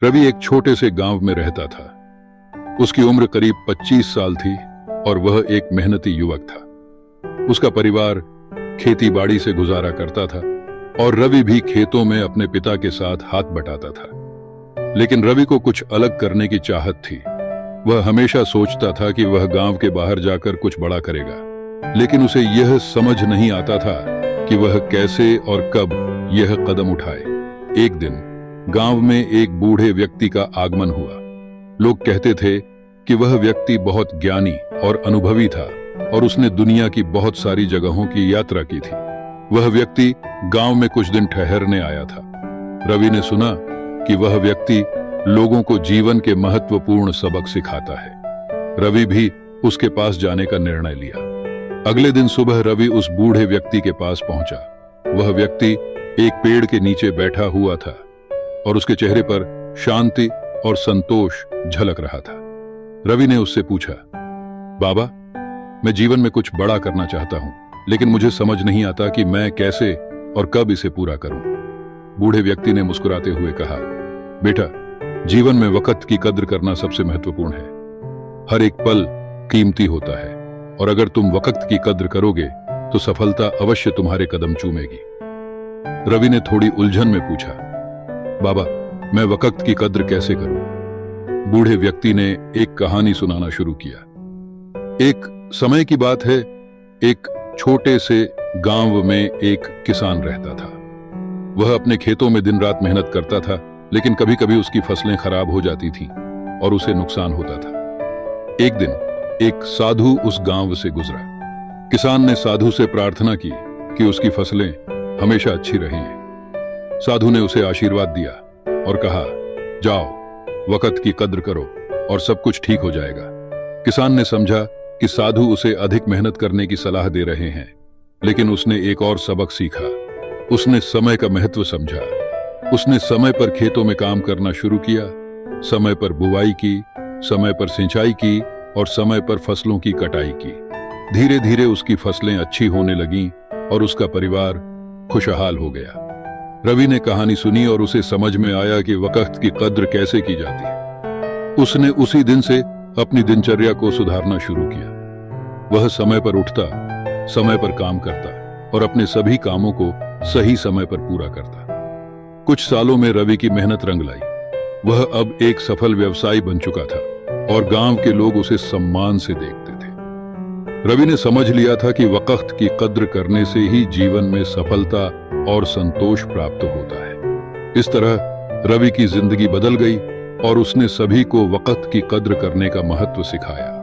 रवि एक छोटे से गांव में रहता था। उसकी उम्र करीब 25 साल थी और वह एक मेहनती युवक था। उसका परिवार खेती बाड़ी से गुजारा करता था और रवि भी खेतों में अपने पिता के साथ हाथ बटाता था। लेकिन रवि को कुछ अलग करने की चाहत थी। वह हमेशा सोचता था कि वह गांव के बाहर जाकर कुछ बड़ा करेगा, लेकिन उसे यह समझ नहीं आता था कि वह कैसे और कब यह कदम उठाए। एक दिन गांव में एक बूढ़े व्यक्ति का आगमन हुआ। लोग कहते थे कि वह व्यक्ति बहुत ज्ञानी और अनुभवी था और उसने दुनिया की बहुत सारी जगहों की यात्रा की थी। वह व्यक्ति गांव में कुछ दिन ठहरने आया था। रवि ने सुना कि वह व्यक्ति लोगों को जीवन के महत्वपूर्ण सबक सिखाता है। रवि भी उसके पास जाने का निर्णय लिया। अगले दिन सुबह रवि उस बूढ़े व्यक्ति के पास पहुंचा। वह व्यक्ति एक पेड़ के नीचे बैठा हुआ था और उसके चेहरे पर शांति और संतोष झलक रहा था। रवि ने उससे पूछा, बाबा, मैं जीवन में कुछ बड़ा करना चाहता हूं, लेकिन मुझे समझ नहीं आता कि मैं कैसे और कब इसे पूरा करूं। बूढ़े व्यक्ति ने मुस्कुराते हुए कहा, बेटा, जीवन में वक्त की कद्र करना सबसे महत्वपूर्ण है। हर एक पल कीमती होता है और अगर तुम वक्त की कद्र करोगे तो सफलता अवश्य तुम्हारे कदम चूमेगी। रवि ने थोड़ी उलझन में पूछा, बाबा, मैं वक्त की कद्र कैसे करूं? बूढ़े व्यक्ति ने एक कहानी सुनाना शुरू किया। एक समय की बात है, एक छोटे से गांव में एक किसान रहता था। वह अपने खेतों में दिन रात मेहनत करता था, लेकिन कभी कभी उसकी फसलें खराब हो जाती थीं और उसे नुकसान होता था। एक दिन एक साधु उस गांव से गुजरा। किसान ने साधु से प्रार्थना की कि उसकी फसलें हमेशा अच्छी रहें। साधु ने उसे आशीर्वाद दिया और कहा, जाओ, वक्त की कद्र करो और सब कुछ ठीक हो जाएगा। किसान ने समझा कि साधु उसे अधिक मेहनत करने की सलाह दे रहे हैं, लेकिन उसने एक और सबक सीखा। उसने समय का महत्व समझा। उसने समय पर खेतों में काम करना शुरू किया, समय पर बुवाई की, समय पर सिंचाई की और समय पर फसलों की कटाई की। धीरे धीरे उसकी फसलें अच्छी होने लगीं और उसका परिवार खुशहाल हो गया। रवि ने कहानी सुनी और उसे समझ में आया कि वक्त की कद्र कैसे की जाती है। उसने उसी दिन से अपनी दिनचर्या को सुधारना शुरू किया। वह समय पर उठता, समय पर काम करता और अपने सभी कामों को सही समय पर पूरा करता। कुछ सालों में रवि की मेहनत रंग लाई। वह अब एक सफल व्यवसायी बन चुका था और गांव के लोग उसे सम्मान से देखते थे। रवि ने समझ लिया था कि वक्त की कद्र करने से ही जीवन में सफलता और संतोष प्राप्त होता है। इस तरह रवि की जिंदगी बदल गई और उसने सभी को वक्त की कद्र करने का महत्व सिखाया।